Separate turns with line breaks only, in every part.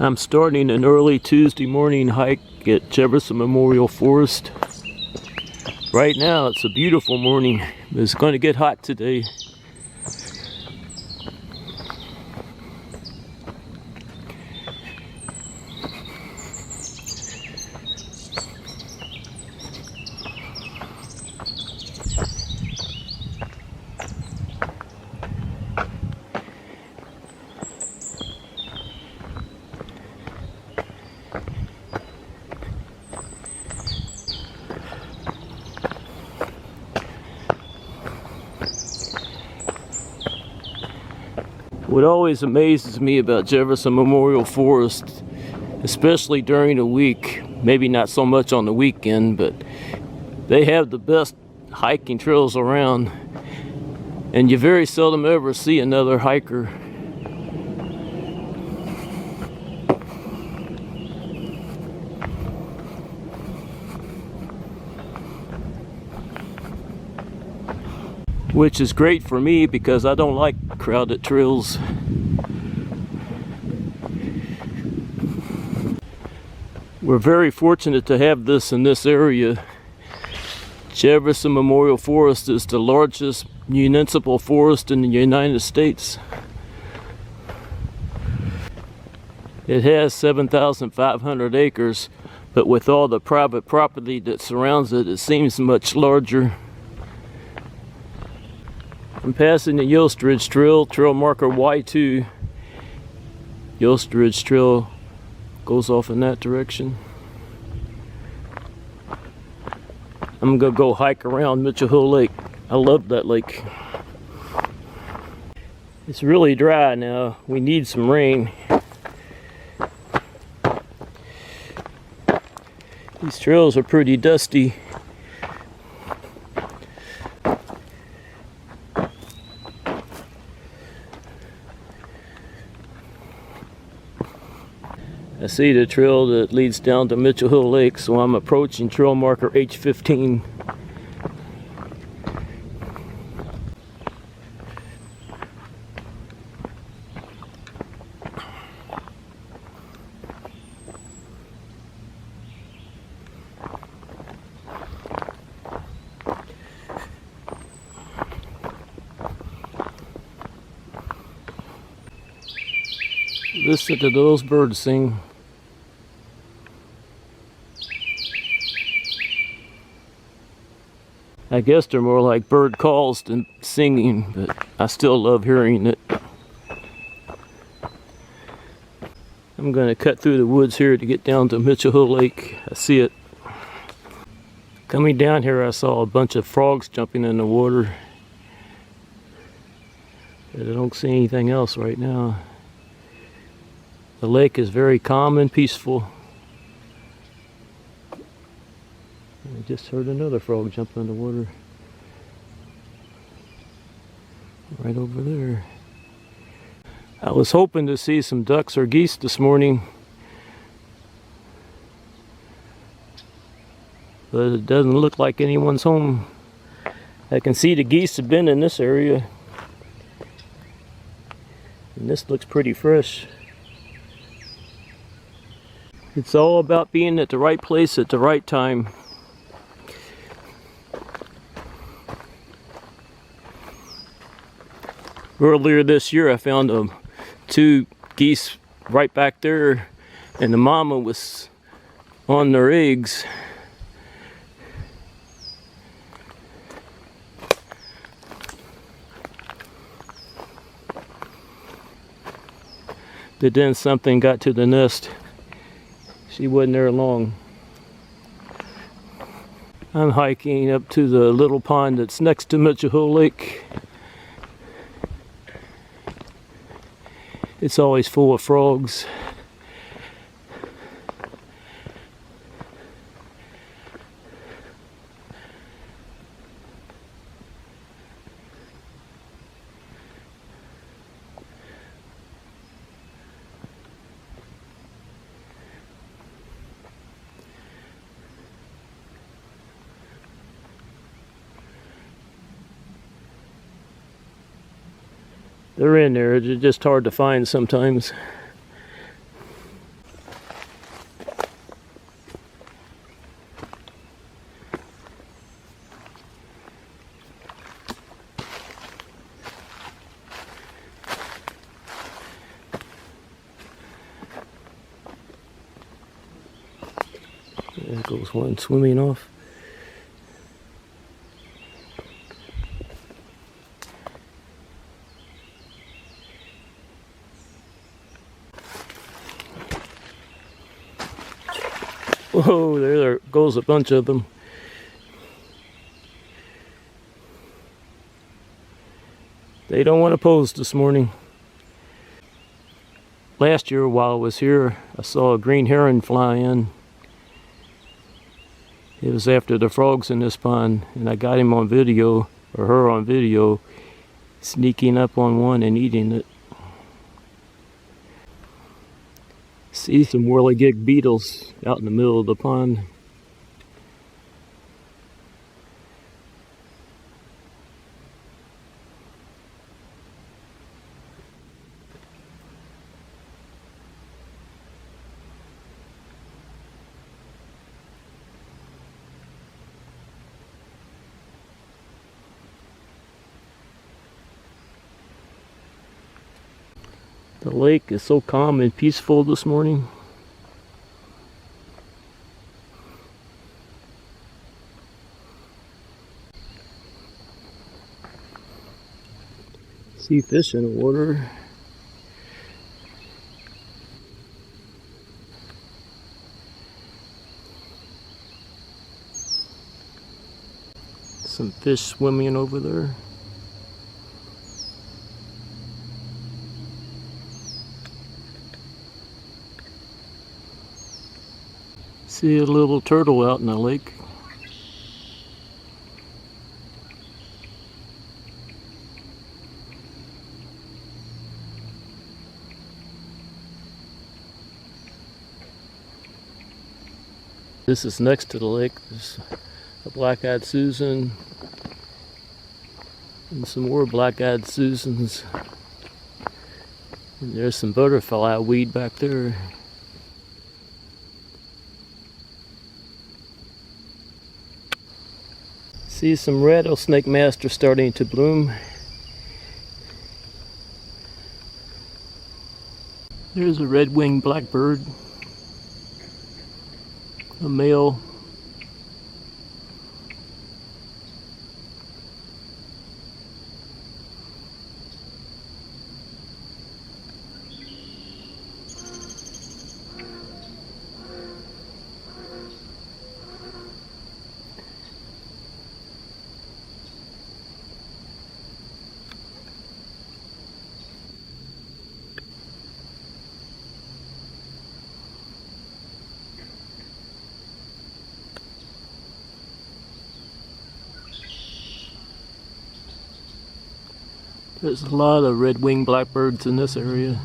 I'm starting an early Tuesday morning hike at Jefferson Memorial Forest. Right now it's a beautiful morning. It's going to get hot today. What always amazes me about Jefferson Memorial Forest, especially during the week, maybe not so much on the weekend, but they have the best hiking trails around, and you very seldom ever see another hiker. Which is great for me because I don't like crowded trails. We're very fortunate to have this in this area. Jefferson Memorial Forest is the largest municipal forest in the United States. It has 7,500 acres, but with all the private property that surrounds it, it seems much larger. I'm passing the Yost Ridge Trail, trail marker Y2. Yost Ridge Trail goes off in that direction. I'm gonna go hike around Mitchell Hill Lake. I love that lake. It's really dry now. We need some rain. These trails are pretty dusty. I see the trail that leads down to Mitchell Hill Lake, so I'm approaching trail marker H15. Listen to those birds sing. I guess they're more like bird calls than singing, but I still love hearing it. I'm going to cut through the woods here to get down to Mitchell Hill Lake. I see it. Coming down here, I saw a bunch of frogs jumping in the water. But I don't see anything else right now. The lake is very calm and peaceful. I just heard another frog jump in the water. Right over there. I was hoping to see some ducks or geese this morning, but it doesn't look like anyone's home. I can see the geese have been in this area, and this looks pretty fresh. It's all about being at the right place at the right time. Earlier this year I found two geese right back there, and the mama was on their eggs. But then something got to the nest. She wasn't there long. I'm hiking up to the little pond that's next to Mitchell Hill Lake. It's always full of frogs. They're in there, they're just hard to find sometimes. There goes one swimming off. Whoa, there goes a bunch of them. They don't want to pose this morning. Last year while I was here, I saw a green heron fly in. It was after the frogs in this pond, and I got him on video, or her on video, sneaking up on one and eating it. See some whirligig beetles out in the middle of the pond. The lake is so calm and peaceful this morning. See fish in the water. Some fish swimming over there. See a little turtle out in the lake. This is next to the lake. There's a black-eyed Susan and some more black-eyed Susans. And there's some butterfly weed back there. See some rattlesnake master starting to bloom. There's a red-winged blackbird, a male. There's a lot of red-winged blackbirds in this area.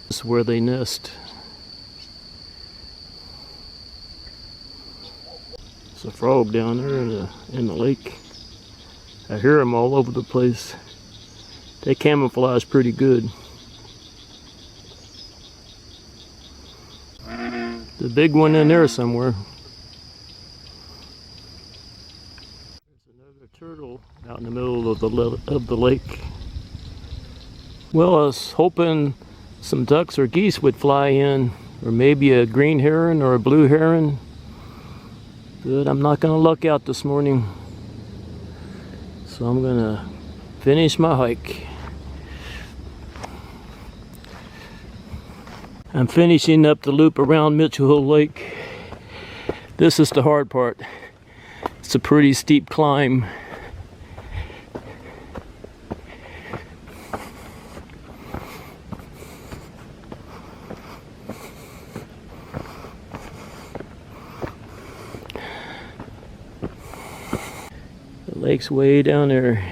This is where they nest. There's a frog down there in the lake. I hear them all over the place. They camouflage pretty good. The big one in there somewhere. There's another turtle out in the middle of the lake. Well, I was hoping some ducks or geese would fly in, or maybe a green heron or a blue heron. But I'm not gonna luck out this morning. So I'm gonna finish my hike. I'm finishing up the loop around Mitchell Hill Lake. This is the hard part. It's a pretty steep climb. The lake's way down there.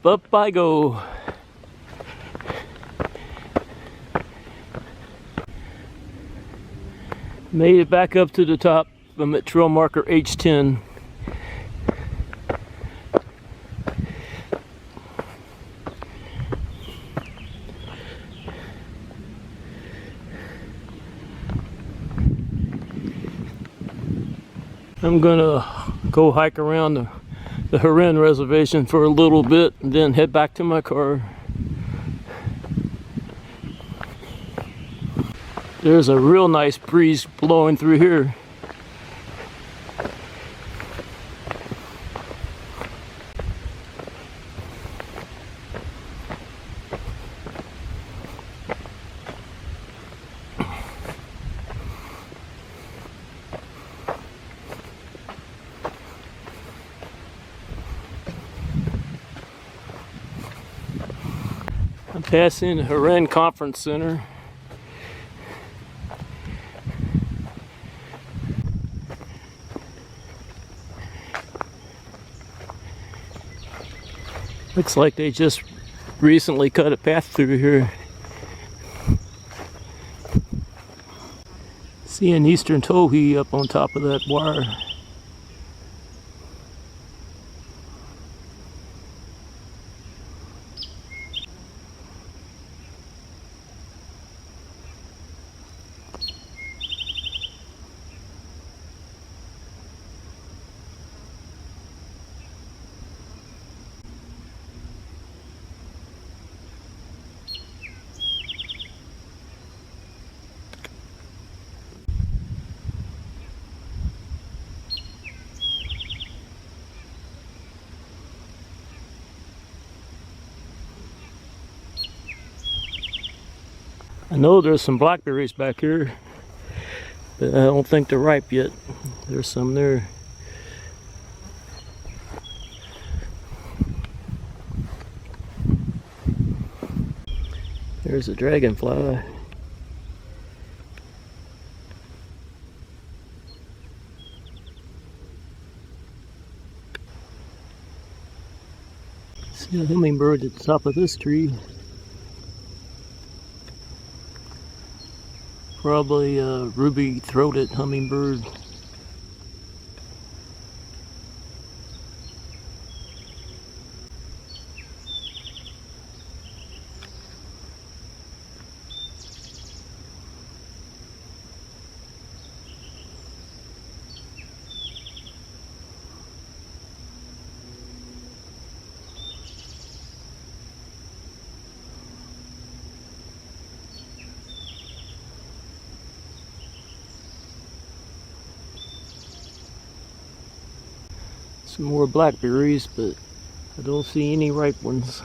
Up I go. Made it back up to the top. I'm at trail marker H10. I'm gonna go hike around the Heron Reservation for a little bit and then head back to my car. There's a real nice breeze blowing through here. I'm passing the Heron Conference Center. Looks like they just recently cut a path through here. See an eastern towhee up on top of that wire. I know there's some blackberries back here, but I don't think they're ripe yet. There's some there. There's a dragonfly. See a hummingbird at the top of this tree. Probably a ruby-throated hummingbird. Some more blackberries, but I don't see any ripe ones.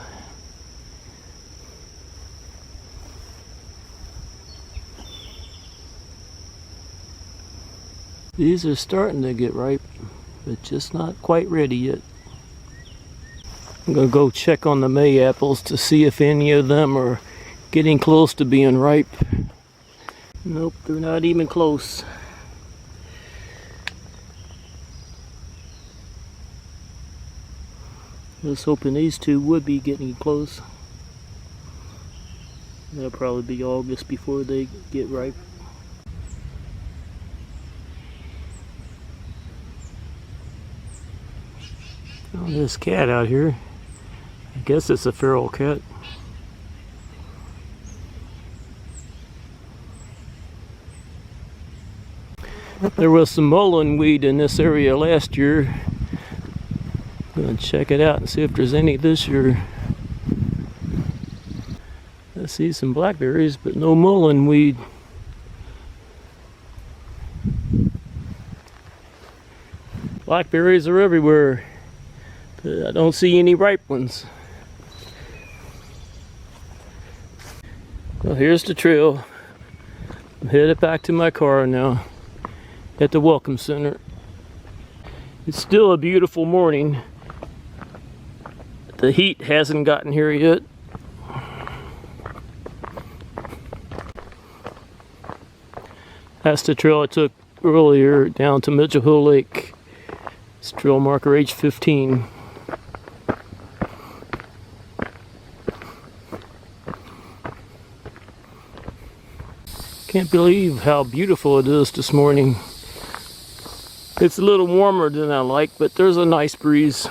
These are starting to get ripe, but just not quite ready yet. I'm gonna go check on the May apples to see if any of them are getting close to being ripe. Nope, they're not even close. I was hoping these two would be getting close. It'll probably be August before they get ripe. Oh, there's a cat out here. I guess it's a feral cat. There was some mullein weed in this area last year. I'm gonna check it out and see if there's any this year. I see some blackberries, but no mullein weed. Blackberries are everywhere, but I don't see any ripe ones. Well, here's the trail. I'm headed back to my car now at the Welcome Center. It's still a beautiful morning. The heat hasn't gotten here yet. That's the trail I took earlier down to Mitchell Hill Lake. It's trail marker H15. Can't believe how beautiful it is this morning. It's a little warmer than I like, but there's a nice breeze.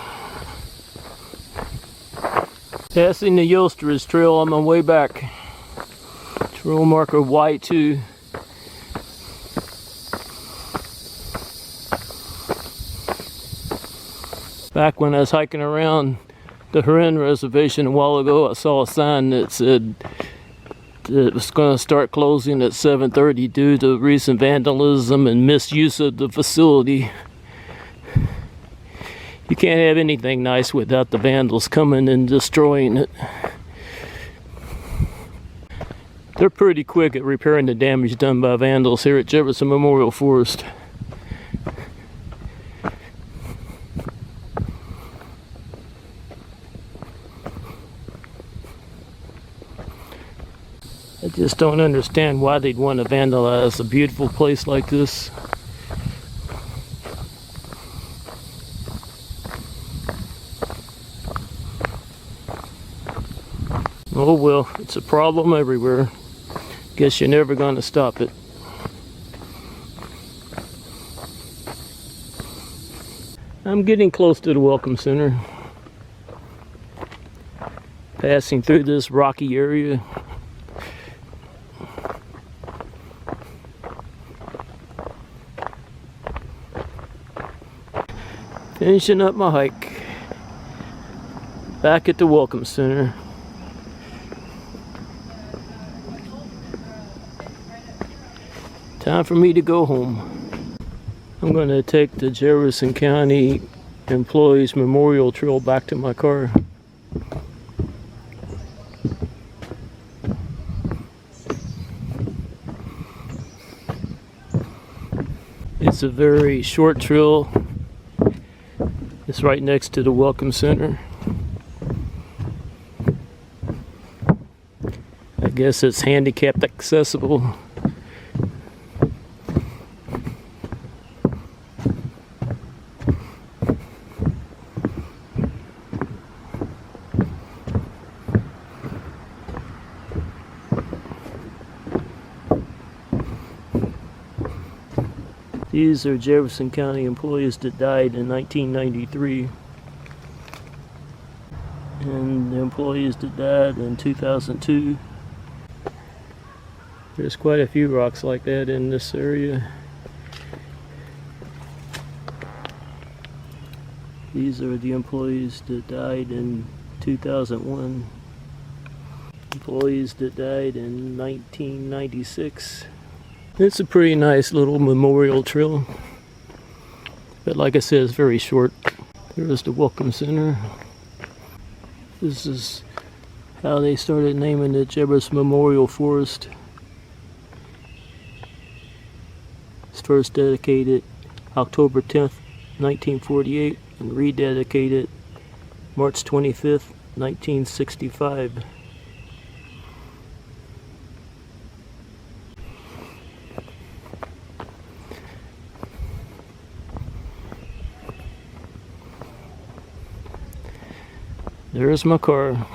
Passing the Yoster's Trail on my way back. Trail marker Y2. Back when I was hiking around the Huron Reservation a while ago, I saw a sign that said it was going to start closing at 7:30 due to recent vandalism and misuse of the facility. You can't have anything nice without the vandals coming and destroying it. They're pretty quick at repairing the damage done by vandals here at Jefferson Memorial Forest. I just don't understand why they'd want to vandalize a beautiful place like this. Oh well, it's a problem everywhere. Guess you're never going to stop it. I'm getting close to the Welcome Center. Passing through this rocky area. Finishing up my hike. Back at the Welcome Center. Time for me to go home. I'm going to take the Jefferson County Employees Memorial Trail back to my car. It's a very short trail. It's right next to the Welcome Center. I guess it's handicapped accessible. These are Jefferson County employees that died in 1993. And the employees that died in 2002. There's quite a few rocks like that in this area. These are the employees that died in 2001. Employees that died in 1996. It's a pretty nice little memorial trail, but like I said, it's very short. There's the Welcome Center. This is how they started naming the Jefferson Memorial Forest. It's first dedicated October 10th, 1948, and rededicated March 25th, 1965. There's my car.